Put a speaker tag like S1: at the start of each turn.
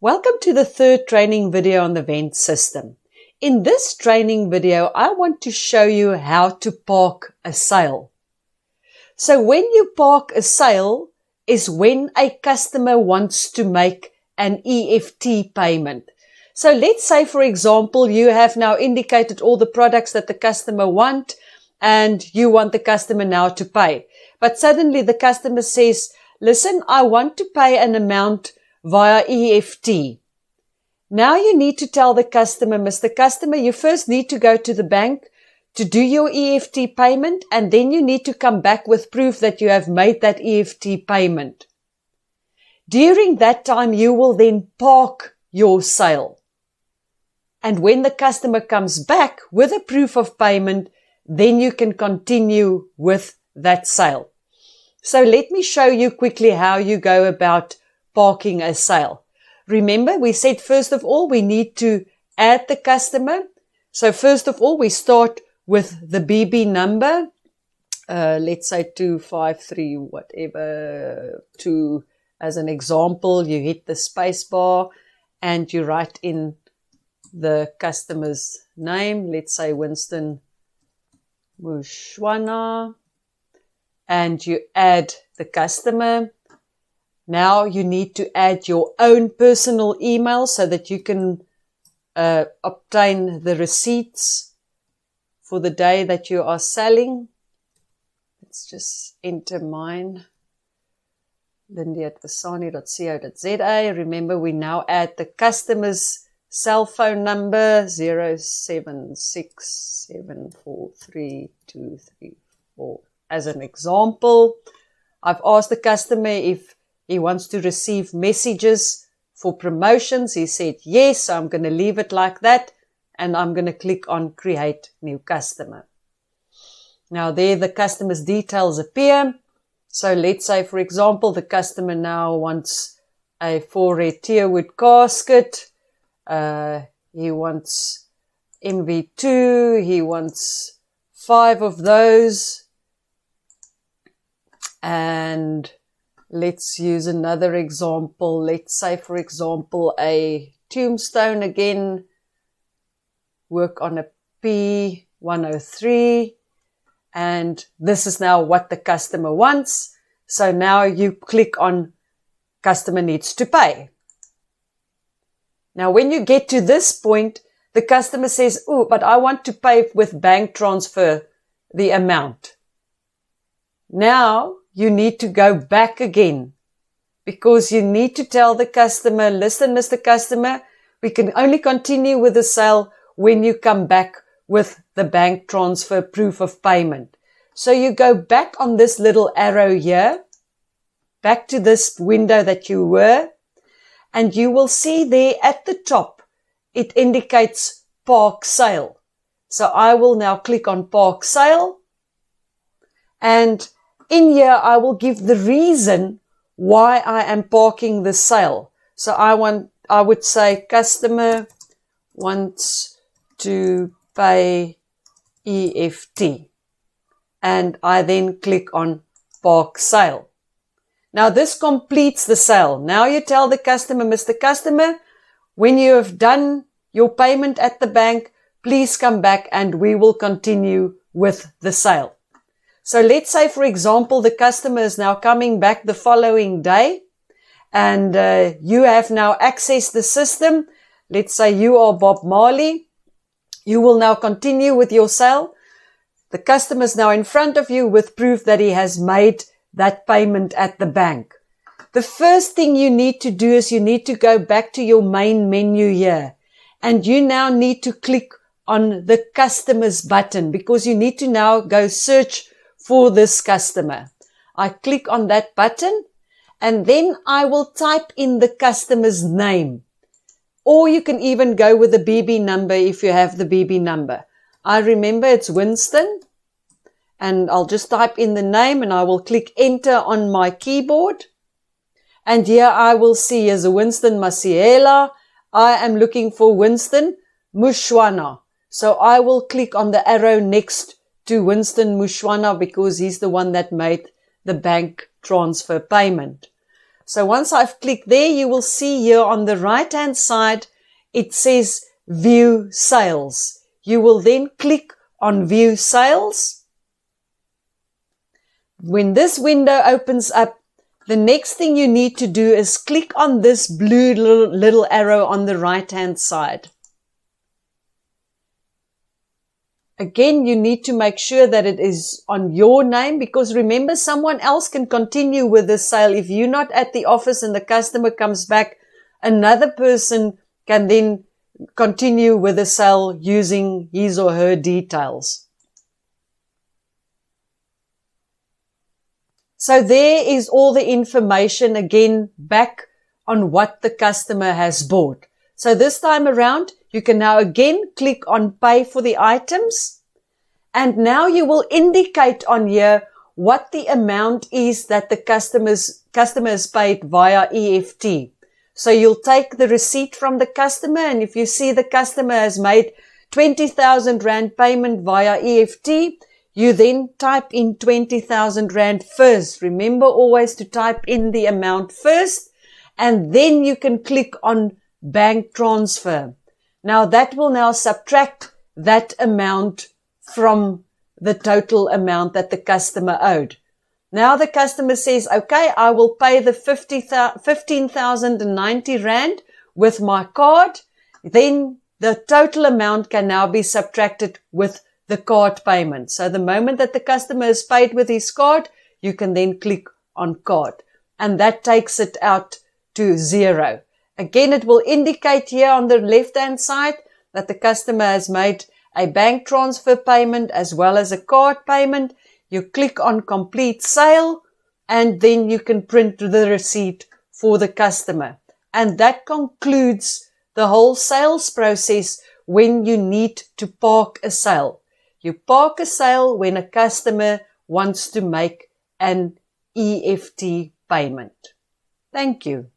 S1: Welcome to the third training video on the vent system. In this training video, I want to show you how to park a sale. So when you park a sale is when a customer wants to make an EFT payment. So let's say, for example, you have now indicated all the products that the customer want and you want the customer now to pay. But suddenly the customer says, listen, I want to pay an amount via EFT. Now you need to tell the customer, Mr. Customer, you first need to go to the bank to do your EFT payment, and then you need to come back with proof that you have made that EFT payment. During that time, you will then park your sale. And when the customer comes back with a proof of payment, then you can continue with that sale. So let me show you quickly how you go about parking a sale. Remember, we said first of all, we need to add the customer. So first of all, we start with the BB number. Let's say 253, whatever, 2 as an example. You hit the space bar and you write in the customer's name. Let's say Winston Mushwana. And you add the customer. Now you need to add your own personal email so that you can obtain the receipts for the day that you are selling. Let's just enter mine. lindy@vasani.co.za. Remember, we now add the customer's cell phone number 0767432234 as an example. I've asked the customer if he wants to receive messages for promotions. He said yes, so I'm going to leave it like that. And I'm going to click on Create New Customer. Now there the customer's details appear. So let's say, for example, the customer now wants a 4-red tearwood casket. He wants MV2. He wants 5 of those. And let's use another example. Let's say, for example, a tombstone again. Work on a P103. And this is now what the customer wants. So now you click on Customer Needs to Pay. Now when you get to this point, the customer says, oh, but I want to pay with bank transfer the amount. Now you need to go back again because you need to tell the customer, listen, Mr. Customer, we can only continue with the sale when you come back with the bank transfer proof of payment. So you go back on this little arrow here, back to this window that you were, and you will see there at the top, it indicates Park Sale. So I will now click on Park Sale, and in here, I will give the reason why I am parking the sale. So I would say customer wants to pay EFT. And I then click on Park Sale. Now this completes the sale. Now you tell the customer, Mr. Customer, when you have done your payment at the bank, please come back and we will continue with the sale. So let's say, for example, the customer is now coming back the following day and you have now accessed the system. Let's say you are Bob Marley. You will now continue with your sale. The customer is now in front of you with proof that he has made that payment at the bank. The first thing you need to do is you need to go back to your main menu here. And you now need to click on the customer's button because you need to now go search for this customer. I click on that button and then I will type in the customer's name. Or you can even go with the BB number if you have the BB number. I remember it's Winston and I'll just type in the name and I will click enter on my keyboard. And here I will see as a Winston Masiela. I am looking for Winston Mushwana. So I will click on the arrow next to Winston Mushwana because he's the one that made the bank transfer payment. So once I've clicked there, you will see here on the right hand side, it says View Sales. You will then click on View Sales. When this window opens up, the next thing you need to do is click on this blue little arrow on the right hand side. Again, you need to make sure that it is on your name, because remember, someone else can continue with the sale. If you're not at the office and the customer comes back, another person can then continue with the sale using his or her details. So there is all the information again back on what the customer has bought. So this time around, you can now again click on Pay for the items. And now you will indicate on here what the amount is that the customer has paid via EFT. So you'll take the receipt from the customer, and if you see the customer has made 20,000 Rand payment via EFT, you then type in 20,000 Rand first. Remember always to type in the amount first, and then you can click on Bank Transfer. Now that will now subtract that amount from the total amount that the customer owed. Now the customer says, okay, I will pay the 15,090 Rand with my card. Then the total amount can now be subtracted with the card payment. So the moment that the customer is paid with his card, you can then click on card. And that takes it out to 0. Again, it will indicate here on the left-hand side that the customer has made a bank transfer payment as well as a card payment. You click on complete sale, and then you can print the receipt for the customer. And that concludes the whole sales process when you need to park a sale. You park a sale when a customer wants to make an EFT payment. Thank you.